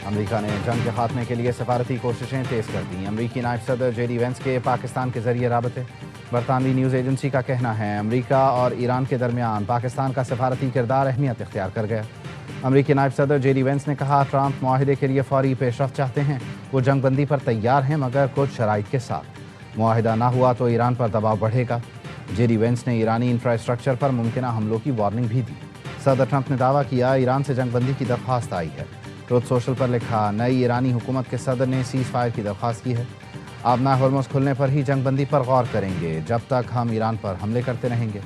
امریکہ نے جنگ کے خاتمے کے لیے سفارتی کوششیں تیز کر دیں۔ امریکی نائب صدر جے ڈی وینس کے پاکستان کے ذریعے رابطے۔ برطانوی نیوز ایجنسی کا کہنا ہے امریکہ اور ایران کے درمیان پاکستان کا سفارتی کردار اہمیت اختیار کر گیا۔ امریکی نائب صدر جے ڈی وینس نے کہا ٹرمپ معاہدے کے لیے فوری پیش رفت چاہتے ہیں، وہ جنگ بندی پر تیار ہیں مگر کچھ شرائط کے ساتھ۔ معاہدہ نہ ہوا تو ایران پر دباؤ بڑھے گا۔ جے ڈی وینس نے ایرانی انفراسٹرکچر پر ممکنہ حملوں کی وارننگ بھی دی۔ صدر ٹرمپ نے دعویٰ کیا ایران سے جنگ بندی کی درخواست آئی ہے۔ ٹروتھ سوشل پر لکھا نئی ایرانی حکومت کے صدر نے سیز فائر کی درخواست کی ہے۔ آبنائے ہرمز کھلنے پر ہی جنگ بندی پر غور کریں گے، جب تک ہم ایران پر حملے کرتے رہیں گے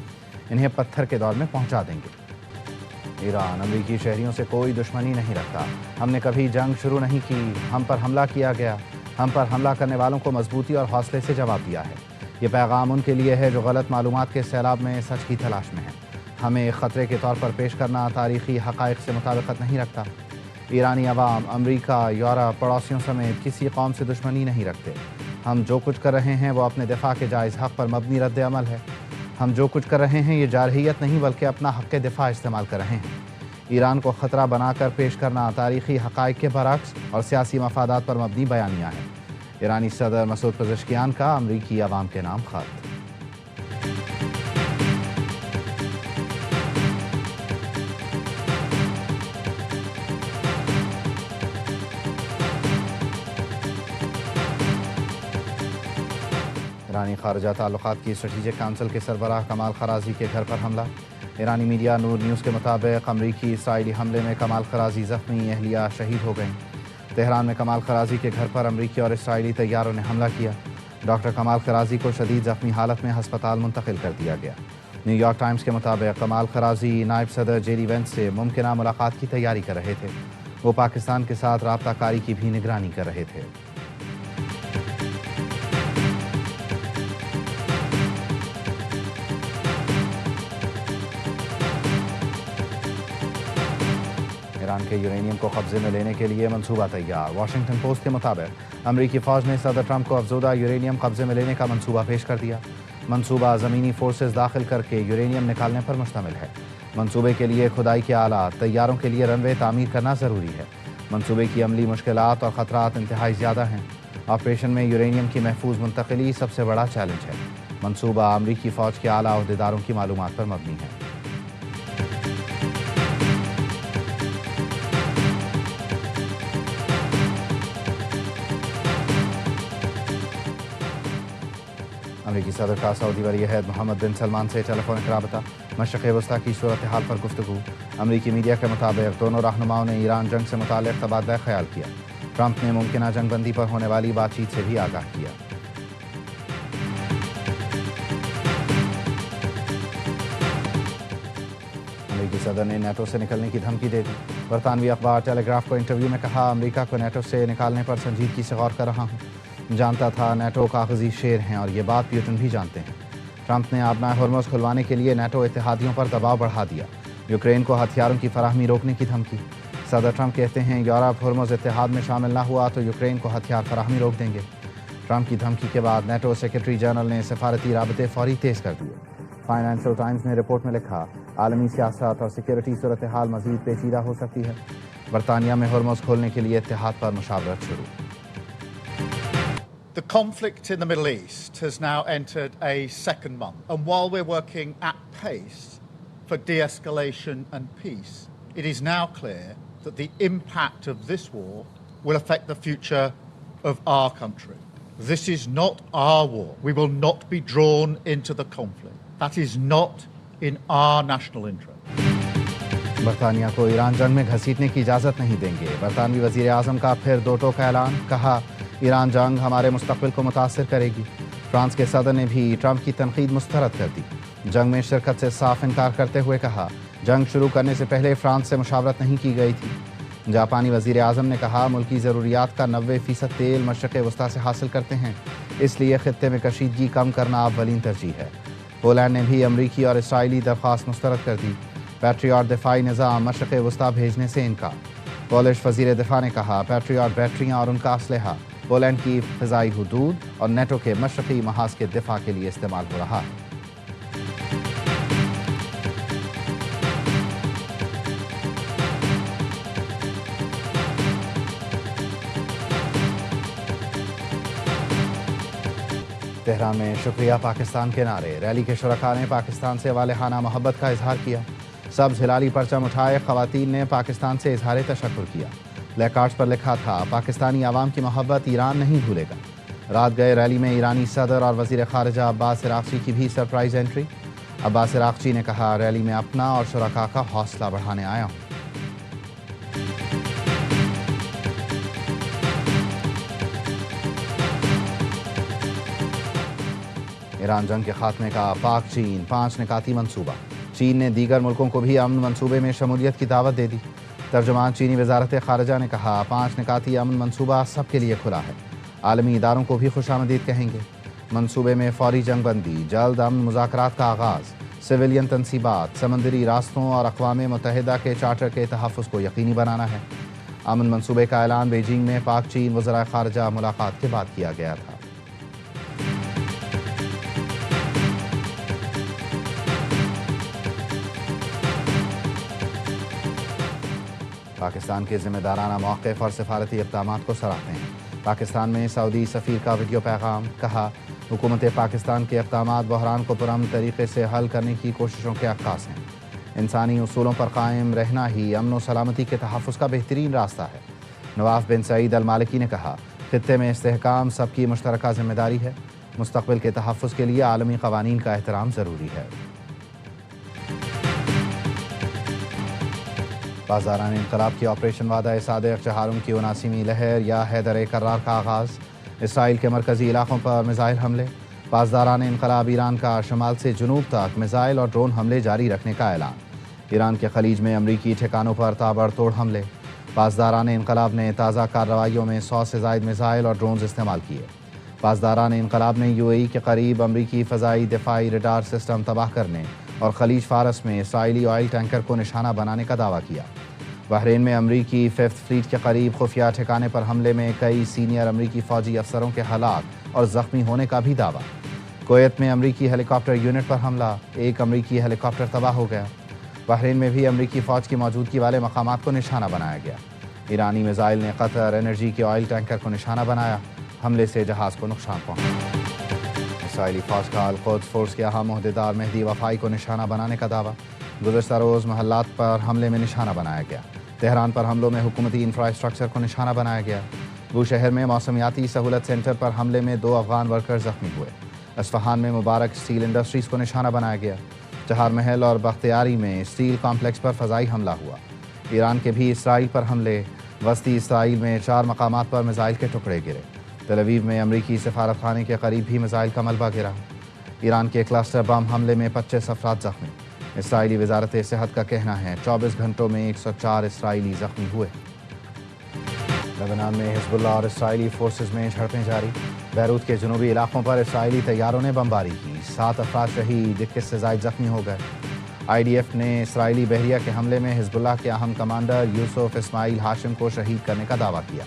انہیں پتھر کے دور میں پہنچا دیں گے۔ ایران امریکی شہریوں سے کوئی دشمنی نہیں رکھتا، ہم نے کبھی جنگ شروع نہیں کی، ہم پر حملہ کیا گیا، ہم پر حملہ کرنے والوں کو مضبوطی اور حوصلے سے جواب دیا ہے۔ یہ پیغام ان کے لیے ہے جو غلط معلومات کے سیلاب میں سچ کی تلاش میں ہیں۔ ہمیں ایک خطرے کے طور پر پیش کرنا تاریخی حقائق سے مطابقت نہیں رکھتا۔ ایرانی عوام امریکہ، یورپ، پڑوسیوں سمیت کسی قوم سے دشمنی نہیں رکھتے۔ ہم جو کچھ کر رہے ہیں وہ اپنے دفاع کے جائز حق پر مبنی رد عمل ہے۔ ہم جو کچھ کر رہے ہیں یہ جارحیت نہیں بلکہ اپنا حق دفاع استعمال کر رہے ہیں۔ ایران کو خطرہ بنا کر پیش کرنا تاریخی حقائق کے برعکس اور سیاسی مفادات پر مبنی بیانیہ ہے۔ ایرانی صدر مسعود پزشکیان کا امریکی عوام کے نام خط۔ ایرانی خارجہ تعلقات کی اسٹریٹجک کونسل کے سربراہ کمال خرازی کے گھر پر حملہ۔ ایرانی میڈیا نور نیوز کے مطابق امریکی اسرائیلی حملے میں کمال خرازی زخمی، اہلیہ شہید ہو گئیں۔ تہران میں کمال خرازی کے گھر پر امریکی اور اسرائیلی طیاروں نے حملہ کیا۔ ڈاکٹر کمال خرازی کو شدید زخمی حالت میں ہسپتال منتقل کر دیا گیا۔ نیو یارک ٹائمز کے مطابق کمال خرازی نائب صدر جے ڈی وینس سے ممکنہ ملاقات کی تیاری کر رہے تھے۔ وہ پاکستان کے ساتھ رابطہ کاری کی بھی نگرانی کر رہے تھے۔ ایران کے یورینیم کو قبضے میں لینے کے لیے منصوبہ تیار۔ واشنگٹن پوسٹ کے مطابق امریکی فوج نے صدر ٹرمپ کو افزودہ یورینیم قبضے میں لینے کا منصوبہ پیش کر دیا۔ منصوبہ زمینی فورسز داخل کر کے یورینیم نکالنے پر مشتمل ہے۔ منصوبے کے لیے کھدائی کے آلات، طیاروں کے لیے رن وے تعمیر کرنا ضروری ہے۔ منصوبے کی عملی مشکلات اور خطرات انتہائی زیادہ ہیں۔ آپریشن میں یورینیم کی محفوظ منتقلی سب سے بڑا چیلنج ہے۔ منصوبہ امریکی فوج کے اعلیٰ عہدیداروں کی معلومات پر مبنی ہے۔ امریکی صدر کا سعودی ولی عہد محمد بن سلمان سے ٹیلی فونک رابطہ۔ مشرق وسطیٰ کی صورتحال پر گفتگو۔ امریکی میڈیا کے مطابق دونوں رہنماؤں نے ایران جنگ سے متعلق تبادلہ خیال کیا۔ ٹرمپ نے ممکنہ جنگ بندی پر ہونے والی بات چیت سے بھی آگاہ کیا۔ امریکی صدر نے نیٹو سے نکلنے کی دھمکی دے دی۔ برطانوی اخبار ٹیلی گراف کو انٹرویو میں کہا امریکہ کو نیٹو سے نکالنے پر سنجیدگی سے غور کر رہا ہوں۔ جانتا تھا نیٹو کاغذی شیر ہیں اور یہ بات پیوٹن بھی جانتے ہیں۔ ٹرمپ نے آبنائے ہرمز کھلوانے کے لیے نیٹو اتحادیوں پر دباؤ بڑھا دیا۔ یوکرین کو ہتھیاروں کی فراہمی روکنے کی دھمکی۔ صدر ٹرمپ کہتے ہیں یورپ ہرمز اتحاد میں شامل نہ ہوا تو یوکرین کو ہتھیار فراہمی روک دیں گے۔ ٹرمپ کی دھمکی کے بعد نیٹو سیکرٹری جنرل نے سفارتی رابطے فوری تیز کر دیے۔ فائنینشل ٹائمز نے رپورٹ میں لکھا عالمی سیاست اور سیکورٹی صورتحال مزید پیچیدہ ہو سکتی ہے۔ برطانیہ میں ہرمز کھولنے کے لیے اتحاد پر مشاورت شروع۔ The conflict in the Middle East has now entered a second month, and while we're working at pace for de-escalation and peace, it is now clear that the impact of this war will affect the future of our country. This is not our war. We will not be drawn into the conflict. That is not in our national interest. برطانیہ کو ایران جنگ میں گھسیٹنے کی اجازت نہیں دیں گے۔ برطانوی وزیر اعظم کا پھر دو ٹوک اعلان، کہا ایران جنگ ہمارے مستقبل کو متاثر کرے گی۔ فرانس کے صدر نے بھی ٹرمپ کی تنقید مسترد کر دی۔ جنگ میں شرکت سے صاف انکار کرتے ہوئے کہا جنگ شروع کرنے سے پہلے فرانس سے مشاورت نہیں کی گئی تھی۔ جاپانی وزیر اعظم نے کہا ملکی ضروریات کا 90% تیل مشرق وسطیٰ سے حاصل کرتے ہیں، اس لیے خطے میں کشیدگی کم کرنا اولین ترجیح ہے۔ پولینڈ نے بھی امریکی اور اسرائیلی درخواست مسترد کر دی۔ پیٹریاٹ دفاعی نظام مشرق وسطیٰ بھیجنے سے انکار۔ پولش وزیر دفاع نے کہا پیٹریاٹ بیٹریاں اور ان کا اسلحہ پولینڈ کی فضائی حدود اور نیٹو کے مشرقی محاذ کے دفاع کے لیے استعمال ہو رہا ہے۔ تہران میں شکریہ پاکستان کے نعرے، ریلی کے شرکاء نے پاکستان سے والہانہ محبت کا اظہار کیا۔ سبز ہلالی پرچم اٹھائے خواتین نے پاکستان سے اظہار تشکر کیا۔ پلیکارڈز پر لکھا تھا، پاکستانی عوام کی محبت ایران نہیں بھولے گا۔ رات گئے ریلی میں ایرانی صدر اور وزیر خارجہ عباس عراقچی کی بھی سرپرائز انٹری۔ عباس عراقچی نے کہا، ریلی میں اپنا اور شرکاء کا حوصلہ بڑھانے آیا ہوں۔ ایران جنگ کے خاتمے کا پاک چین 5 نکاتی منصوبہ، چین نے دیگر ملکوں کو بھی امن منصوبے میں شمولیت کی دعوت دے دی۔ ترجمان چینی وزارت خارجہ نے کہا، 5 نکاتی امن منصوبہ سب کے لیے کھلا ہے، عالمی اداروں کو بھی خوش آمدید کہیں گے۔ منصوبے میں فوری جنگ بندی، جلد امن مذاکرات کا آغاز، سویلین تنصیبات، سمندری راستوں اور اقوام متحدہ کے چارٹر کے تحفظ کو یقینی بنانا ہے۔ امن منصوبے کا اعلان بیجنگ میں پاک چین وزراء خارجہ ملاقات کے بعد کیا گیا تھا۔ پاکستان کے ذمہ دارانہ موقف اور سفارتی اقدامات کو سراہتے ہیں۔ پاکستان میں سعودی سفیر کا ویڈیو پیغام، کہا، حکومت پاکستان کے اقدامات بحران کو پرامن طریقے سے حل کرنے کی کوششوں کے عکاس ہیں۔ انسانی اصولوں پر قائم رہنا ہی امن و سلامتی کے تحفظ کا بہترین راستہ ہے۔ نواف بن سعید المالکی نے کہا، خطے میں استحکام سب کی مشترکہ ذمہ داری ہے، مستقبل کے تحفظ کے لیے عالمی قوانین کا احترام ضروری ہے۔ پاسداران انقلاب کی آپریشن وعدہ صادق چہارم کی 79ویں لہر یا حیدر کرار کا آغاز، اسرائیل کے مرکزی علاقوں پر میزائل حملے، پاسداران انقلاب ایران کا شمال سے جنوب تک میزائل اور ڈرون حملے جاری رکھنے کا اعلان، ایران کے خلیج میں امریکی ٹھکانوں پر تابڑ توڑ حملے، پاسداران انقلاب نے تازہ کارروائیوں میں 100 سے زائد میزائل اور ڈرونز استعمال کیے، پاسداران انقلاب نے UAE کے قریب امریکی فضائی دفاعی ریڈار سسٹم تباہ کرنے اور خلیج فارس میں اسرائیلی آئل ٹینکر کو نشانہ بنانے کا دعویٰ کیا۔ بحرین میں امریکی 5th فلیٹ کے قریب خفیہ ٹھکانے پر حملے میں کئی سینئر امریکی فوجی افسروں کے ہلاک اور زخمی ہونے کا بھی دعویٰ۔ کویت میں امریکی ہیلی کاپٹر یونٹ پر حملہ، ایک امریکی ہیلی کاپٹر تباہ ہو گیا۔ بحرین میں بھی امریکی فوج کی موجودگی والے مقامات کو نشانہ بنایا گیا۔ ایرانی میزائل نے قطر انرجی کے آئل ٹینکر کو نشانہ بنایا، حملے سے جہاز کو نقصان پہنچا۔ اسرائیلی فوج کا القدس فورس کے اہم عہدیدار مہدی وفائی کو نشانہ بنانے کا دعویٰ، گزشتہ روز محلات پر حملے میں نشانہ بنایا گیا۔ تہران پر حملوں میں حکومتی انفراسٹرکچر کو نشانہ بنایا گیا۔ بوشہر میں موسمیاتی سہولت سینٹر پر حملے میں 2 افغان ورکر زخمی ہوئے۔ اصفہان میں مبارک اسٹیل انڈسٹریز کو نشانہ بنایا گیا۔ چہار محل اور بختیاری میں اسٹیل کمپلیکس پر فضائی حملہ ہوا۔ ایران کے بھی اسرائیل پر حملے، وسطی اسرائیل میں 4 مقامات پر میزائل کے ٹکڑے گرے۔ تل ابیب میں امریکی سفارت خانے کے قریب بھی میزائل کا ملبہ گرا۔ ایران کے کلسٹر بم حملے میں 25 افراد زخمی۔ اسرائیلی وزارت صحت کا کہنا ہے 24 گھنٹوں میں 104 اسرائیلی زخمی ہوئے۔ لبنان میں حزب اللہ اور اسرائیلی فورسز میں جھڑپیں جاری، بیروت کے جنوبی علاقوں پر اسرائیلی طیاروں نے بمباری کی، 7 افراد شہید، 21 سے زائد زخمی ہو گئے۔ IDF نے اسرائیلی بحریہ کے حملے میں حزب اللہ کے اہم کمانڈر یوسف اسماعیل ہاشم کو شہید کرنے کا دعویٰ کیا۔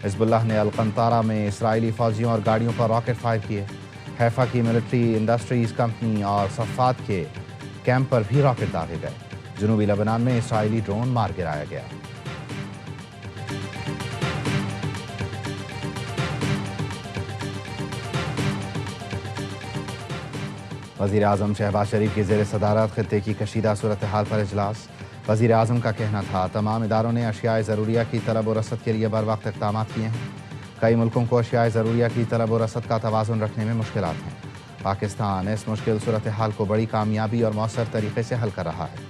حزب اللہ نے القنطارہ میں اسرائیلی فوجیوں اور گاڑیوں پر راکٹ فائر کیے۔ حیفا کی ملٹری انڈسٹریز کمپنی اور صفات کے کیمپ پر بھی راکٹ داغے گئے۔ جنوبی لبنان میں اسرائیلی ڈرون مار گرایا گیا۔ وزیر اعظم شہباز شریف کی زیر صدارت خطے کی کشیدہ صورتحال پر اجلاس، وزیر اعظم کا کہنا تھا، تمام اداروں نے اشیاء ضروریہ کی طلب و رسد کے لیے بروقت اقدامات کیے ہیں۔ کئی ملکوں کو اشیاء ضروریہ کی طلب و رسد کا توازن رکھنے میں مشکلات ہیں۔ پاکستان اس مشکل صورتحال کو بڑی کامیابی اور مؤثر طریقے سے حل کر رہا ہے۔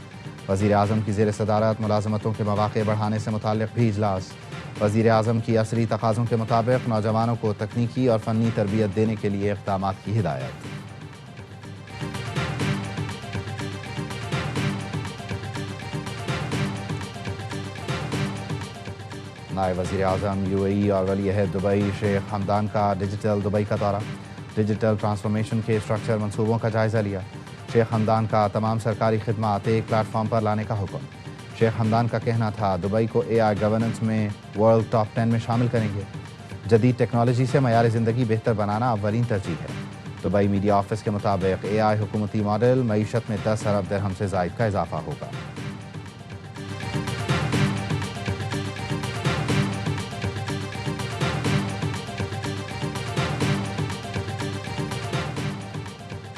وزیر اعظم کی زیر صدارت ملازمتوں کے مواقع بڑھانے سے متعلق بھی اجلاس، وزیر اعظم کی عصری تقاضوں کے مطابق نوجوانوں کو تکنیکی اور فنی تربیت دینے کے لیے اقدامات کی ہدایت۔ نائب وزیر اعظم UAE اور ولی عہد دبئی شیخ حمدان کا ڈیجیٹل دبئی کا دورہ، ڈیجیٹل ٹرانسفارمیشن کے اسٹرکچر منصوبوں کا جائزہ لیا۔ شیخ حمدان کا تمام سرکاری خدمات ایک پلیٹ فارم پر لانے کا حکم۔ شیخ حمدان کا کہنا تھا، دبئی کو AI گورننس میں ورلڈ ٹاپ 10 میں شامل کریں گے۔ جدید ٹیکنالوجی سے معیار زندگی بہتر بنانا اولین ترجیح ہے۔ دبئی میڈیا آفس کے مطابق AI حکومتی ماڈل معیشت میں 10 ارب درہم سے زائد کا اضافہ ہوگا۔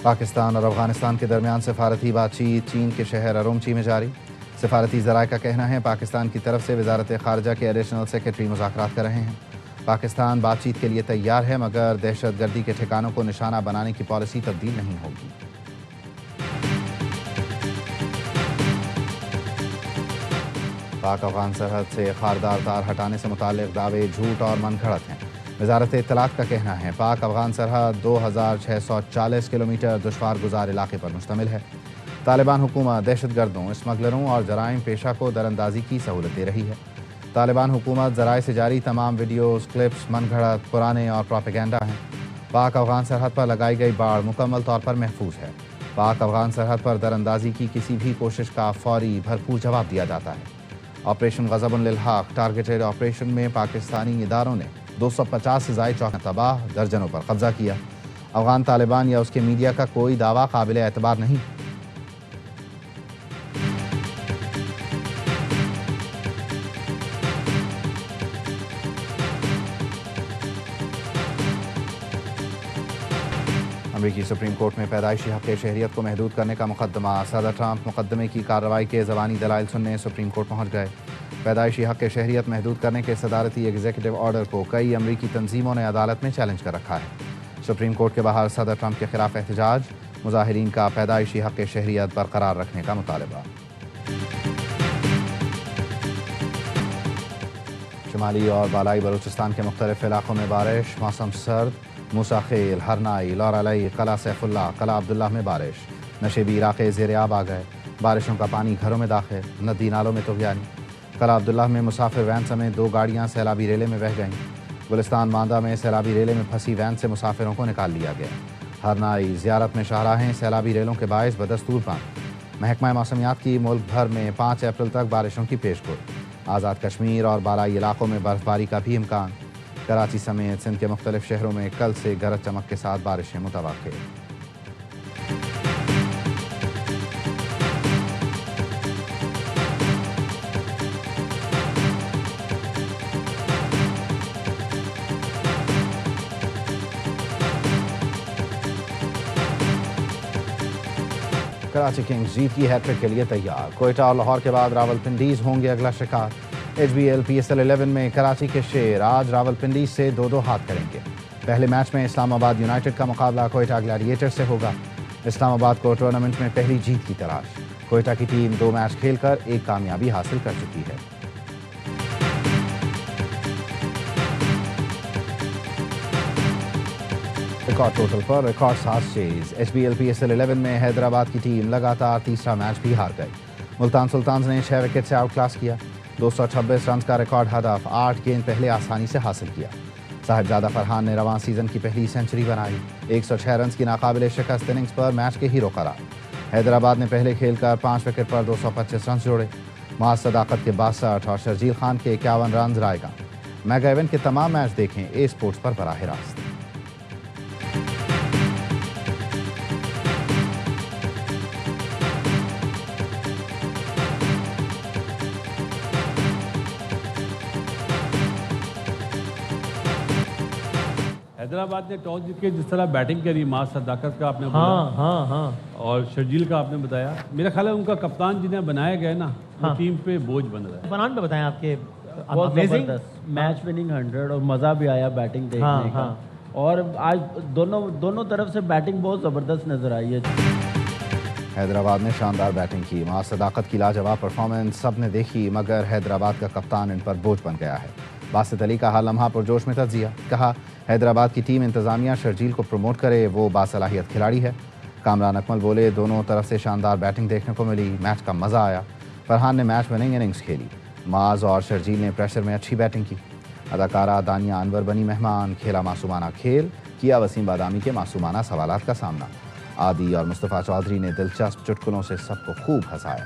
پاکستان اور افغانستان کے درمیان سفارتی بات چیت چین کے شہر ارومچی میں جاری۔ سفارتی ذرائع کا کہنا ہے پاکستان کی طرف سے وزارت خارجہ کے ایڈیشنل سیکرٹری مذاکرات کر رہے ہیں۔ پاکستان بات چیت کے لیے تیار ہے مگر دہشت گردی کے ٹھکانوں کو نشانہ بنانے کی پالیسی تبدیل نہیں ہوگی۔ پاک افغان سرحد سے خاردار تار ہٹانے سے متعلق دعوے جھوٹ اور من گھڑت ہیں۔ وزارت اطلاعات کا کہنا ہے پاک افغان سرحد 2640 کلومیٹر دشوار گزار علاقے پر مشتمل ہے۔ طالبان حکومت دہشت گردوں، اسمگلروں اور جرائم پیشہ کو دراندازی کی سہولت دے رہی ہے۔ طالبان حکومت ذرائع سے جاری تمام ویڈیوز، کلپس من گھڑت، پرانے اور پروپیگنڈا ہیں۔ پاک افغان سرحد پر لگائی گئی باڑ مکمل طور پر محفوظ ہے۔ پاک افغان سرحد پر دراندازی کی کسی بھی کوشش کا فوری بھرپور جواب دیا جاتا ہے۔ آپریشن غضب للحق ٹارگیٹڈ آپریشن میں پاکستانی اداروں نے 250 سے زائد چوکیاں تباہ، درجنوں پر قبضہ کیا۔ افغان طالبان یا اس کے میڈیا کا کوئی دعویٰ قابل اعتبار نہیں۔ امریکی سپریم کورٹ میں پیدائشی حق شہریت کو محدود کرنے کا مقدمہ۔ صدر ٹرمپ مقدمے کی کارروائی کے زبانی دلائل سننے سپریم کورٹ پہنچ گئے۔ پیدائشی حق شہریت محدود کرنے کے صدارتی ایگزیکٹو آرڈر کو کئی امریکی تنظیموں نے عدالت میں چیلنج کر رکھا ہے۔ سپریم کورٹ کے باہر صدر ٹرمپ کے خلاف احتجاج، مظاہرین کا پیدائشی حق شہریت برقرار رکھنے کا مطالبہ۔ شمالی اور بالائی بلوچستان کے مختلف علاقوں میں بارش، موسم سرد۔ موسیٰ خیل، ہرنائی، لورالئی، قلعہ سیف اللہ، قلعہ عبداللہ میں بارش۔ نشیبی علاقے زیر آب آ گئے، بارشوں کا پانی گھروں میں داخل، ندی نالوں میں طغیانی۔ قلعہ عبداللہ میں مسافر وین سمیت 2 گاڑیاں سیلابی ریلے میں بہہ گئیں۔ گلستان ماندہ میں سیلابی ریلے میں پھنسی وین سے مسافروں کو نکال لیا گیا۔ ہرنائی، زیارت میں شاہراہیں سیلابی ریلوں کے باعث بدستور بند۔ محکمہ موسمیات کی ملک بھر میں 5 اپریل تک بارشوں کی پیش گوئی۔ آزاد کشمیر اور بالائی علاقوں میں برف باری کا بھی امکان۔ کراچی سمیت سندھ کے مختلف شہروں میں کل سے گرج چمک کے ساتھ بارشیں متوقع۔ کراچی کنگز جیت کی ہیٹ ٹرک کے لیے تیار۔ کوئٹہ اور لاہور کے بعد راولپنڈی ہوں گے اگلا شکار۔ HBL-PSL 11 میں کراچی کے شیر آج راولپنڈی سے 2-2 ہاتھ کریں گے۔ پہلے میچ میں اسلام آباد یونائٹڈ کا مقابلہ کوئٹہ گلیڈیٹر سے ہوگا۔ اسلام آباد کو ٹورنامنٹ میں پہلی جیت کی تلاش۔ کوئٹہ کی ٹیم 2 میچ کھیل کر 1 کامیابی حاصل کر چکی ہے۔ ریکارڈ ٹوٹل پر ریکارڈ 7 چیز۔ HBL-PSL 11 میں حیدرآباد کی ٹیم لگاتار تیسرا میچ بھی ہار گئی۔ ملتان سلطانز نے 6 وکٹ سے آؤٹ کلاس کیا۔ 226 رنز کا ریکارڈ ہدف 8 گیند پہلے آسانی سے حاصل کیا۔ صاحبزادہ فرحان نے رواں سیزن کی پہلی سنچری بنائی۔ 106 رنز کی ناقابل شکست اننگز پر میچ کے ہیرو قرار۔ حیدرآباد نے پہلے کھیل کر 5 وکٹ پر 225 رنز جوڑے۔ معاذ صداقت کے 62 اور شرجیل خان کے 51 رنز رائے گاں۔ میگا ایونٹ کے تمام میچ دیکھیں اے سپورٹس پر براہ راست۔ حیدرآباد نے ٹاس جیت کے جس طرح بیٹنگ کری، معاذ صداقت کا آپ نے بولا اور شرجیل کا آپ نے بتایا، میرا خیال ہے ان کا کپتان جنہیں بنایا گیا نا وہ ٹیم پہ بوجھ بن رہا ہے۔ فرحان پہ بتائیں آپ کے میچ وننگ 100 اور مزہ بھی آیا بیٹنگ دیکھنے کا، اور آج دونوں طرف سے بیٹنگ بہت زبردست نظر آئی ہے۔ حیدرآباد نے شاندار بیٹنگ کی، معاذ صداقت کی لاجواب پرفارمنس سب نے دیکھی مگر حیدرآباد کا کپتان ان پر بوجھ بن گیا ہے۔ باسط علی کا ہر لمحہ پرجوش میں تجزیہ، کہا حیدرآباد کی ٹیم انتظامیہ شرجیل کو پروموٹ کرے، وہ باصلاحیت کھلاڑی ہے۔ کامران اکمل بولے دونوں طرف سے شاندار بیٹنگ دیکھنے کو ملی، میچ کا مزہ آیا۔ فرحان نے میچ وننگ اننگز کھیلی، معاذ اور شرجیل نے پریشر میں اچھی بیٹنگ کی۔ اداکارہ دانیہ انور بنی مہمان، کھیلا معصومانہ کھیل، کیا وسیم بادامی کے معصومانہ سوالات کا سامنا۔ عادی اور مصطفیٰ چودھری نے دلچسپ چٹکلوں سے سب کو خوب ہنسایا۔